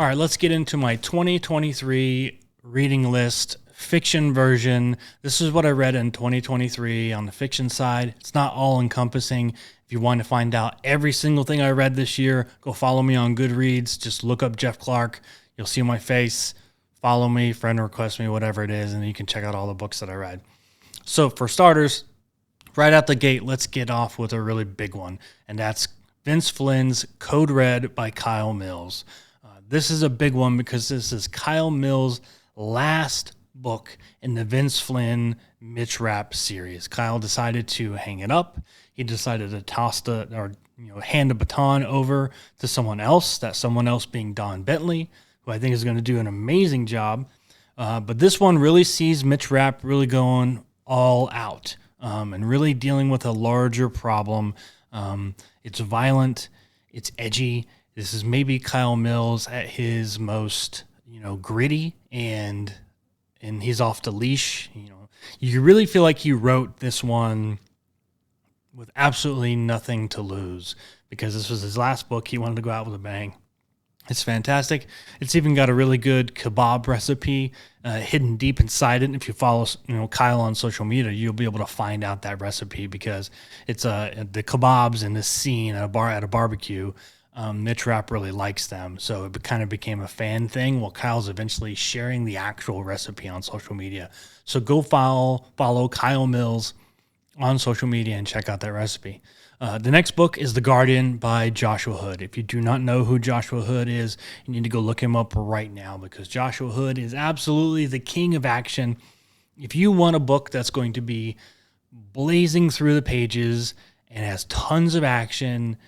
All right, let's get into my 2023 reading list, fiction version. This is what I read in 2023 on the fiction side. It's not all encompassing. If you want to find out every single thing I read this year, go follow me on Goodreads. Just look up Jeff Clark. You'll see my face. Follow me, friend request me, whatever it is, and you can check out all the books that I read. So for starters, right out the gate, let's get off with a really big one, and that's Vince Flynn's Code Red by Kyle Mills. This is a big one because this is Kyle Mills' last book in the Vince Flynn Mitch Rapp series. Kyle decided to hang it up. He decided to hand the baton over to someone else, that someone else being Don Bentley, who I think is going to do an amazing job. But this one really sees Mitch Rapp really going all out and really dealing with a larger problem. It's violent, it's edgy. This is maybe Kyle Mills at his most, gritty and he's off the leash. You really feel like he wrote this one with absolutely nothing to lose because this was his last book. He wanted to go out with a bang. It's fantastic. It's even got a really good kebab recipe hidden deep inside it. And if you follow, Kyle on social media, you'll be able to find out that recipe because it's the kebabs in this scene at a barbecue. Mitch Rapp really likes them, so it kind of became a fan thing. Well, Kyle's eventually sharing the actual recipe on social media. So go follow Kyle Mills on social media and check out that recipe. The next book is The Guardian by Joshua Hood. If you do not know who Joshua Hood is, you need to go look him up right now because Joshua Hood is absolutely the king of action. If you want a book that's going to be blazing through the pages and has tons of action,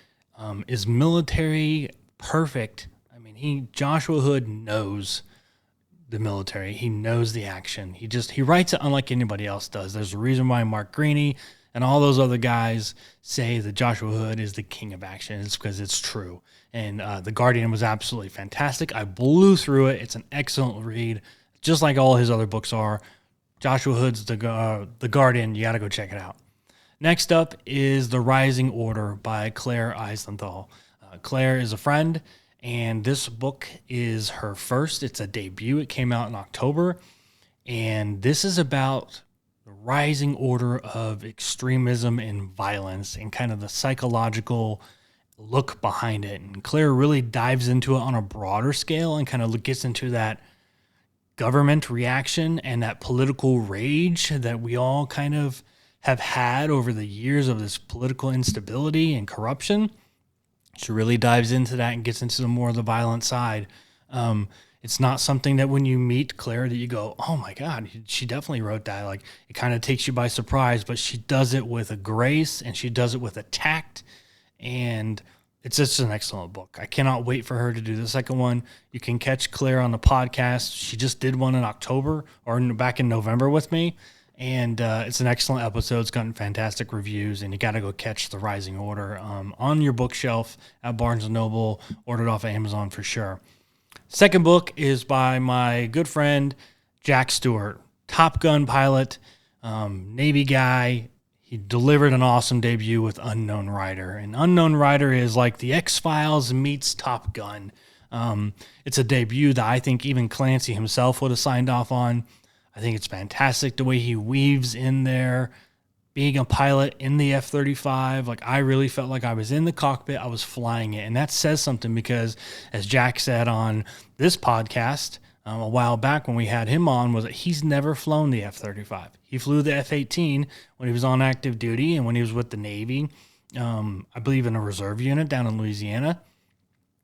is military perfect. I mean, Joshua Hood knows the military. He knows the action. He writes it unlike anybody else does. There's a reason why Marc Greaney and all those other guys say that Joshua Hood is the king of action. It's because it's true. And The Guardian was absolutely fantastic. I blew through it. It's an excellent read, just like all his other books are. Joshua Hood's The Guardian. You got to go check it out. Next up is The Rising Order by Claire Isenthal. Claire is a friend, and this book is her first. It's a debut. It came out in October, and this is about the rising order of extremism and violence and kind of the psychological look behind it. And Claire really dives into it on a broader scale and kind of gets into that government reaction and that political rage that we all kind of have had over the years of this political instability and corruption. She really dives into that and gets into the more of the violent side. It's not something that when you meet Claire that you go, oh my God, she definitely wrote that. Like, it kind of takes you by surprise, but she does it with a grace and she does it with a tact. And it's just an excellent book. I cannot wait for her to do the second one. You can catch Claire on the podcast. She just did one in October or back in November with me. And it's an excellent episode. It's gotten fantastic reviews, and you got to go catch The Rising Order on your bookshelf at Barnes & Noble. Ordered off of Amazon for sure. Second book is by my good friend, Jack Stewart, Top Gun pilot, Navy guy. He delivered an awesome debut with Unknown Rider. And Unknown Rider is like the X-Files meets Top Gun. It's a debut that I think even Clancy himself would have signed off on. I think it's fantastic the way he weaves in there, being a pilot in the F-35. Like, I really felt like I was in the cockpit. I was flying it. And that says something because, as Jack said on this podcast a while back when we had him on, was that he's never flown the F-35. He flew the F-18 when he was on active duty and when he was with the Navy, I believe in a reserve unit down in Louisiana.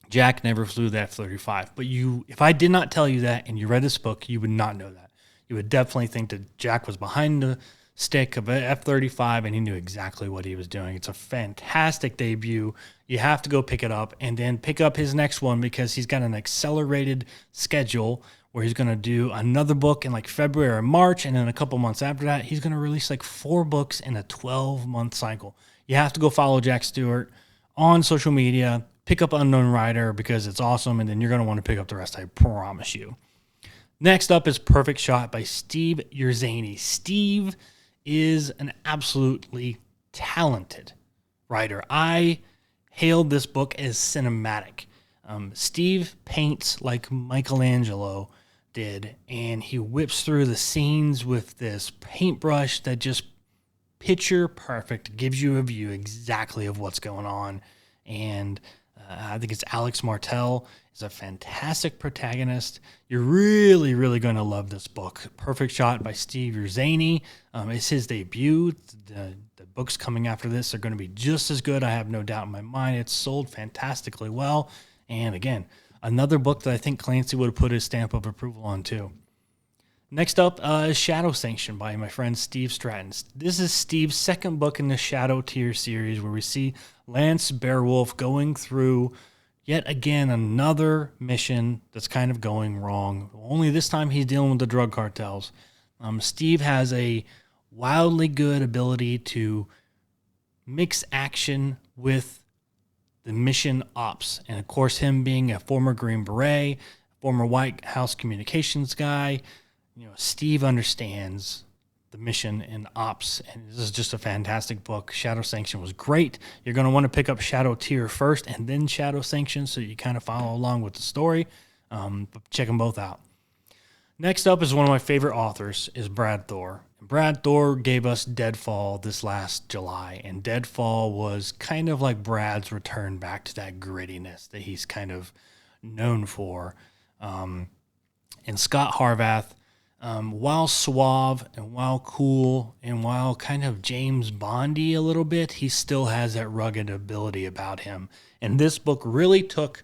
Jack never flew the F-35. But if I did not tell you that and you read this book, you would not know that. You would definitely think that Jack was behind the stick of an F-35 and he knew exactly what he was doing. It's a fantastic debut. You have to go pick it up and then pick up his next one because he's got an accelerated schedule where he's going to do another book in like February or March, and then a couple months after that, he's going to release like 4 books in a 12-month cycle. You have to go follow Jack Stewart on social media, pick up Unknown Rider because it's awesome, and then you're going to want to pick up the rest, I promise you. Next up is Perfect Shot by Steve Urszenyi. Steve is an absolutely talented writer. I hailed this book as cinematic. Steve paints like Michelangelo did, and he whips through the scenes with this paintbrush that just picture perfect, gives you a view exactly of what's going on. And I think it's Alex Martel is a fantastic protagonist. You're really, really going to love this book. Perfect Shot by Steve Urszenyi. It's his debut. The books coming after this are going to be just as good. I have no doubt in my mind. It's sold fantastically well. And again, another book that I think Clancy would have put his stamp of approval on too. Next up is Shadow Sanction by my friend Steve Stratton. This is Steve's second book in the Shadow Tier series, where we see Lance Beowulf going through yet again another mission that's kind of going wrong. Only this time he's dealing with the drug cartels. Steve has a wildly good ability to mix action with the mission ops. And of course, him being a former Green Beret, former White House communications guy, Steve understands the mission and ops, and this is just a fantastic book. Shadow Sanction was great. You're going to want to pick up Shadow Tier first and then Shadow Sanction so you kind of follow along with the story. But check them both out. Next up is one of my favorite authors, is Brad Thor. Brad Thor gave us Deadfall this last July, and Deadfall was kind of like Brad's return back to that grittiness that he's kind of known for. And Scott Harvath, while suave and while cool and while kind of James Bondy a little bit, he still has that rugged ability about him. And this book really took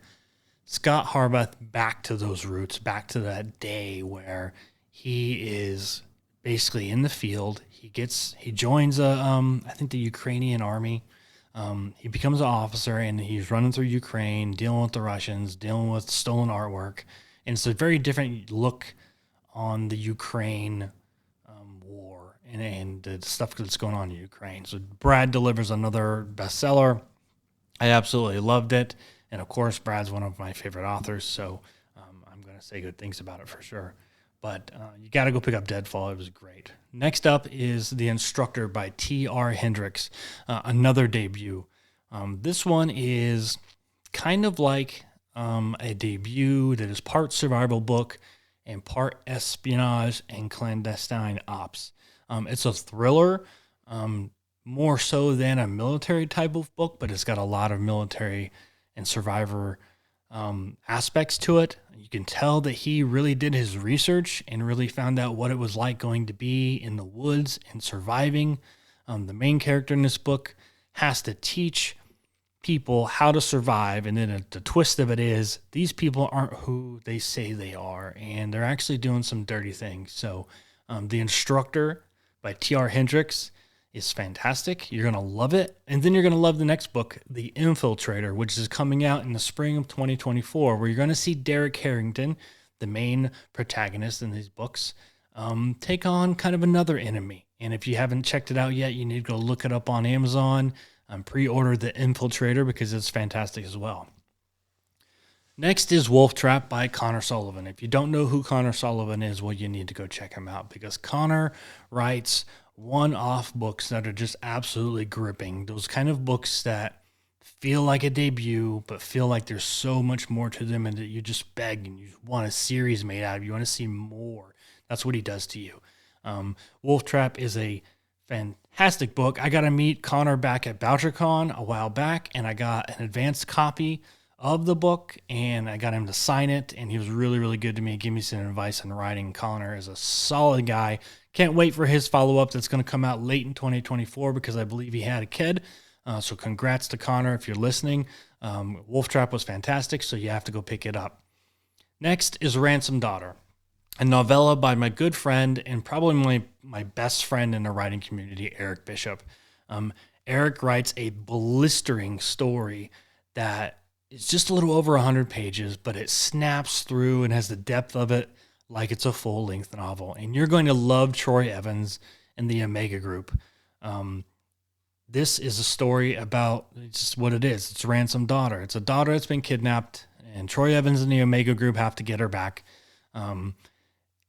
Scott Harvath back to those roots, back to that day where he is basically in the field. He joins I think the Ukrainian army. He becomes an officer, and he's running through Ukraine, dealing with the Russians, dealing with stolen artwork. And it's a very different look on the Ukraine war and the stuff that's going on in Ukraine. So Brad delivers another bestseller. I absolutely loved it. And of course, Brad's one of my favorite authors, so I'm going to say good things about it for sure. But you got to go pick up Deadfall. It was great. Next up is The Instructor by T.R. Hendricks, another debut. This one is kind of like a debut that is part survival book and part espionage and clandestine ops. It's a thriller, more so than a military type of book, but it's got a lot of military and survivor aspects to it. You can tell that he really did his research and really found out what it was like going to be in the woods and surviving. The main character in this book has to teach people how to survive, and then the twist of it is these people aren't who they say they are, and they're actually doing some dirty things. So The Instructor by T.R. Hendricks is fantastic. You're going to love it. And then you're going to love the next book, The Infiltrator, which is coming out in the spring of 2024, where you're going to see Derek Harrington, the main protagonist in these books, take on kind of another enemy. And if you haven't checked it out yet, you need to go look it up on Amazon. Pre-order The Infiltrator because it's fantastic as well. Next is Wolf Trap by Connor Sullivan. If you don't know who Connor Sullivan is, well, you need to go check him out because Connor writes one-off books that are just absolutely gripping. Those kind of books that feel like a debut, but feel like there's so much more to them and that you just beg and you want a series made out of. You want to see more. That's what he does to you. Wolf Trap is a fantastic book. I got to meet Connor back at BoucherCon a while back, and I got an advanced copy of the book, and I got him to sign it, and he was really, really good to me. Give me some advice on writing. Connor is a solid guy. Can't wait for his follow-up that's going to come out late in 2024 because I believe he had a kid. So congrats to Connor if you're listening. Wolf Trap was fantastic, so you have to go pick it up. Next is Ransomed Daughter, a novella by my good friend and probably my best friend in the writing community, Eric Bishop. Eric writes a blistering story that is just a little over 100 pages, but it snaps through and has the depth of it like it's a full-length novel. And you're going to love Troy Evans and the Omega Group. This is a story about just what it is. It's Ransomed Daughter. It's a daughter that's been kidnapped, and Troy Evans and the Omega Group have to get her back.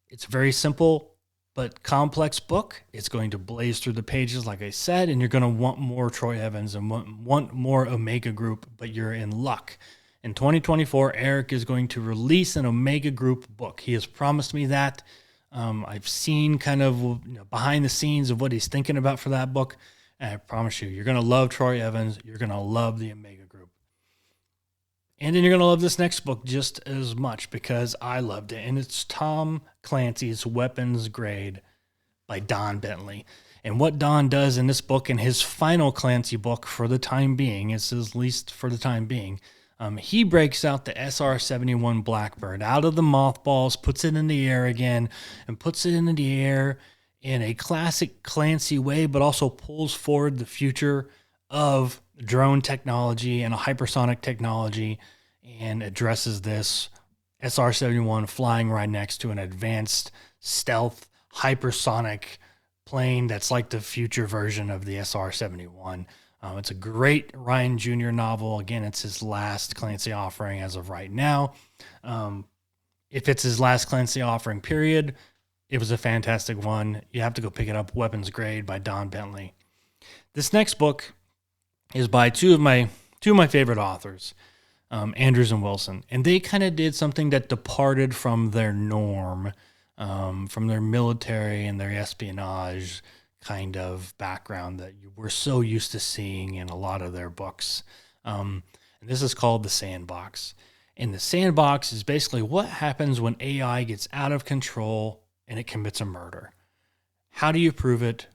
It's a very simple but complex book. It's going to blaze through the pages, like I said, and you're going to want more Troy Evans and want more Omega Group, but you're in luck. In 2024, Eric is going to release an Omega Group book. He has promised me that. I've seen kind of behind the scenes of what he's thinking about for that book. And I promise you, you're going to love Troy Evans. You're going to love the Omega Group. And then you're going to love this next book just as much because I loved it. And it's Tom Clancy's Weapons Grade by Don Bentley. And what Don does in this book, and his final Clancy book for the time being, it's at least for the time being, he breaks out the SR-71 Blackbird out of the mothballs, puts it in the air again, and puts it in the air in a classic Clancy way, but also pulls forward the future of drone technology and a hypersonic technology and addresses this SR-71 flying right next to an advanced stealth hypersonic plane that's like the future version of the SR-71. It's a great Ryan Jr. novel. Again, it's his last Clancy offering as of right now. If it's his last Clancy offering, period, it was a fantastic one. You have to go pick it up, Weapons Grade by Don Bentley. This next book is by two of my favorite authors, Andrews and Wilson. And they kind of did something that departed from their norm, from their military and their espionage kind of background that we're so used to seeing in a lot of their books. And this is called The Sandbox. And The Sandbox is basically what happens when AI gets out of control and it commits a murder. How do you prove it?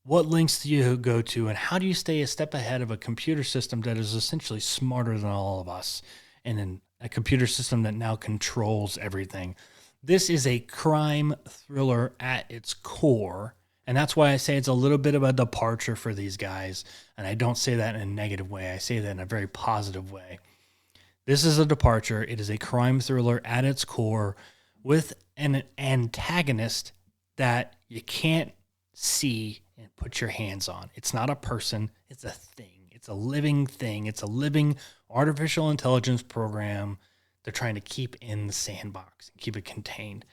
What links do you go to? And how do you stay a step ahead of a computer system that is essentially smarter than all of us? And in a computer system that now controls everything. This is a crime thriller at its core. And that's why I say it's a little bit of a departure for these guys. And I don't say that in a negative way. I say that in a very positive way. This is a departure. It is a crime thriller at its core with an antagonist that you can't see and put your hands on. It's not a person. It's a thing. It's a living thing. It's a living artificial intelligence program they're trying to keep in the sandbox and keep it contained.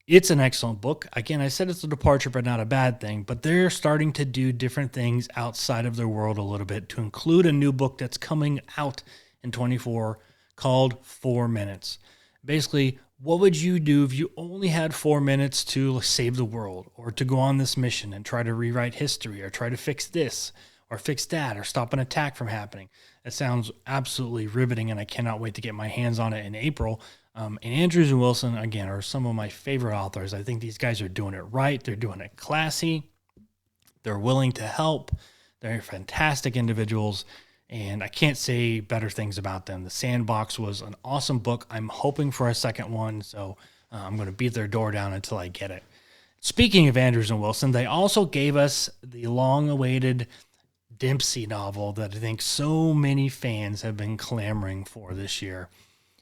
It's an excellent book. Again, I said it's a departure, but not a bad thing. But they're starting to do different things outside of their world a little bit to include a new book that's coming out in 24 called 4 Minutes. Basically, what would you do if you only had 4 minutes to save the world or to go on this mission and try to rewrite history or try to fix this or fix that or stop an attack from happening? That sounds absolutely riveting, and I cannot wait to get my hands on it in April. And Andrews and Wilson, again, are some of my favorite authors. I think these guys are doing it right. They're doing it classy. They're willing to help. They're fantastic individuals, and I can't say better things about them. The Sandbox was an awesome book. I'm hoping for a second one, so I'm going to beat their door down until I get it. Speaking of Andrews and Wilson, they also gave us the long-awaited Dempsey novel that I think so many fans have been clamoring for this year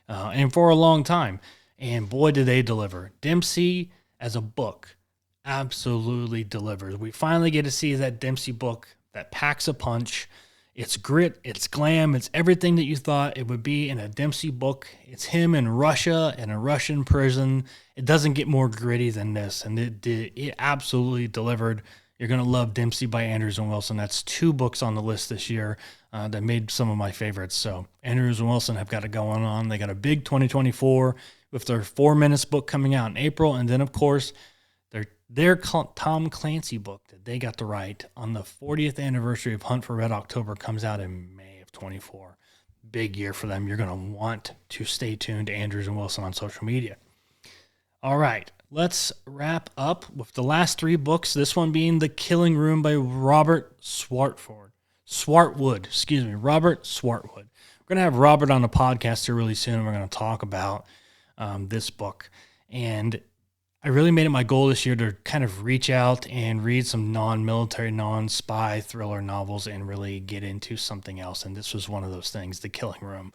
and for a long time. And boy, did they deliver. Dempsey as a book absolutely delivers. We finally get to see that Dempsey book that packs a punch. It's grit, it's glam, it's everything that you thought it would be in a Dempsey book. It's him in Russia, in a Russian prison. It doesn't get more gritty than this, and it absolutely delivered. You're going to love Dempsey by Andrews and Wilson. That's 2 books on the list this year that made some of my favorites. So Andrews and Wilson have got it going on. They got a big 2024 with their 4 Minutes book coming out in April. And then, of course, their Tom Clancy book that they got to write on the 40th anniversary of Hunt for Red October comes out in May of 24. Big year for them. You're going to want to stay tuned to Andrews and Wilson on social media. All right, let's wrap up with the last 3 books, this one being The Killing Room by Robert Swartwood. Robert Swartwood. We're going to have Robert on the podcast here really soon, and we're going to talk about this book. And I really made it my goal this year to kind of reach out and read some non-military, non-spy thriller novels and really get into something else. And this was one of those things, The Killing Room.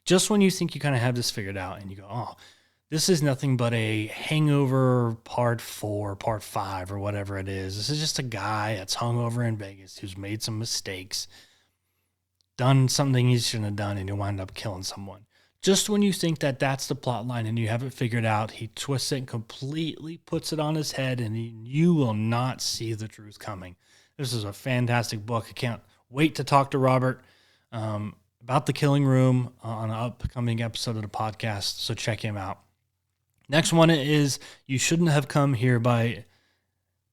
Just when you think you kind of have this figured out and you go, oh, this is nothing but a Hangover Part 4, Part 5, or whatever it is. This is just a guy that's hungover in Vegas who's made some mistakes, done something he shouldn't have done, and he wound up killing someone. Just when you think that that's the plot line and you have it figured out, he twists it and completely puts it on his head, and you will not see the truth coming. This is a fantastic book. I can't wait to talk to Robert. about the Killing Room on an upcoming episode of the podcast, so check him out. Next one is You Shouldn't Have Come Here by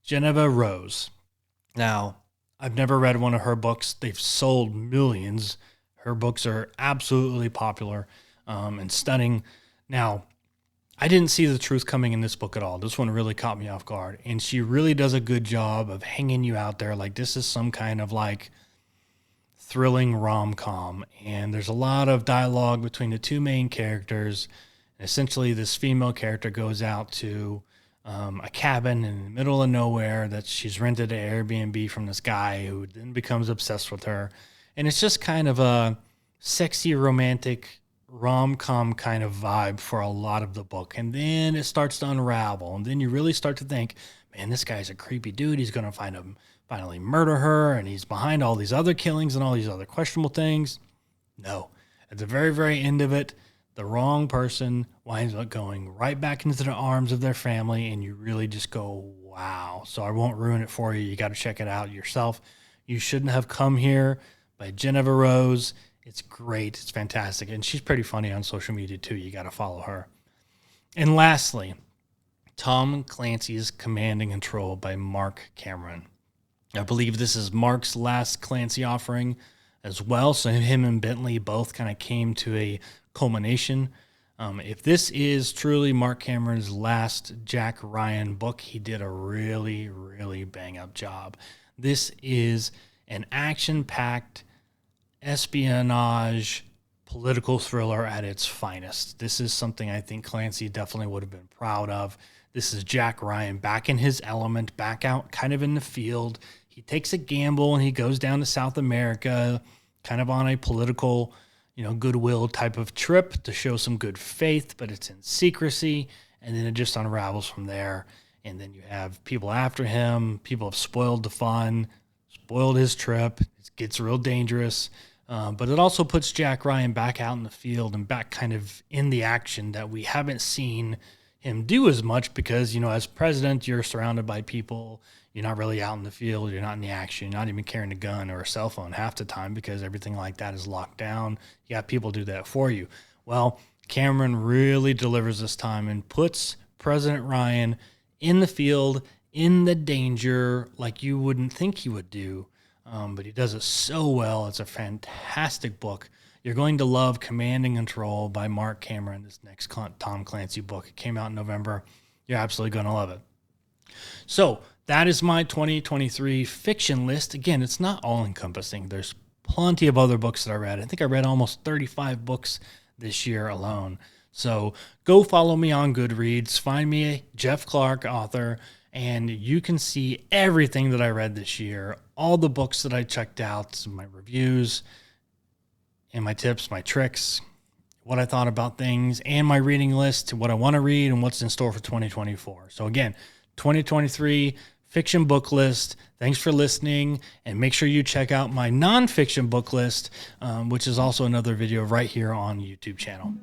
Jeneva Rose. Now, I've never read one of her books. They've sold millions. Her books are absolutely popular and stunning. Now, I didn't see the truth coming in this book at all. This one really caught me off guard. And she really does a good job of hanging you out there like this is some kind of like thrilling rom-com. And there's a lot of dialogue between the two main characters. And essentially, this female character goes out to a cabin in the middle of nowhere that she's rented an Airbnb from this guy who then becomes obsessed with her. And it's just kind of a sexy, romantic rom-com kind of vibe for a lot of the book. And then it starts to unravel. And then you really start to think, man, this guy's a creepy dude. He's going to finally murder her. And he's behind all these other killings and all these other questionable things. No. At the very, very end of it, the wrong person winds up going right back into the arms of their family, and you really just go, wow. So I won't ruin it for you. You got to check it out yourself. You Shouldn't Have Come Here by Jeneva Rose. It's great. It's fantastic. And she's pretty funny on social media, too. You got to follow her. And lastly, Tom Clancy's Command and Control by Marc Cameron. I believe this is Marc's last Clancy offering as well. So him and Bentley both kind of came to a culmination. If this is truly Marc Cameron's last Jack Ryan book, he did a really, really bang-up job. This is an action-packed espionage political thriller at its finest. This is something I think Clancy definitely would have been proud of. This is Jack Ryan back in his element, back out kind of in the field. He takes a gamble and he goes down to South America, kind of on a political goodwill type of trip to show some good faith, but it's in secrecy, and then it just unravels from there. And then you have people after him. People have spoiled the fun, spoiled his trip. It gets real dangerous, but it also puts Jack Ryan back out in the field and back kind of in the action that we haven't seen him do as much because, as president, you're surrounded by people. You're not really out in the field. You're not in the action. You're not even carrying a gun or a cell phone half the time because everything like that is locked down. You have people do that for you. Well, Cameron really delivers this time and puts President Ryan in the field, in the danger, like you wouldn't think he would do. But he does it so well. It's a fantastic book. You're going to love Command and Control by Marc Cameron, this next Tom Clancy book. It came out in November. You're absolutely going to love it. So that is my 2023 fiction list. Again, it's not all-encompassing. There's plenty of other books that I read. I think I read almost 35 books this year alone. So go follow me on Goodreads. Find me a Jeff Clark author, and you can see everything that I read this year, all the books that I checked out, my reviews, and my tips, my tricks, what I thought about things, and my reading list, what I want to read, and what's in store for 2024. So again, 2023 fiction book list. Thanks for listening, and make sure you check out my nonfiction book list, which is also another video right here on the YouTube channel.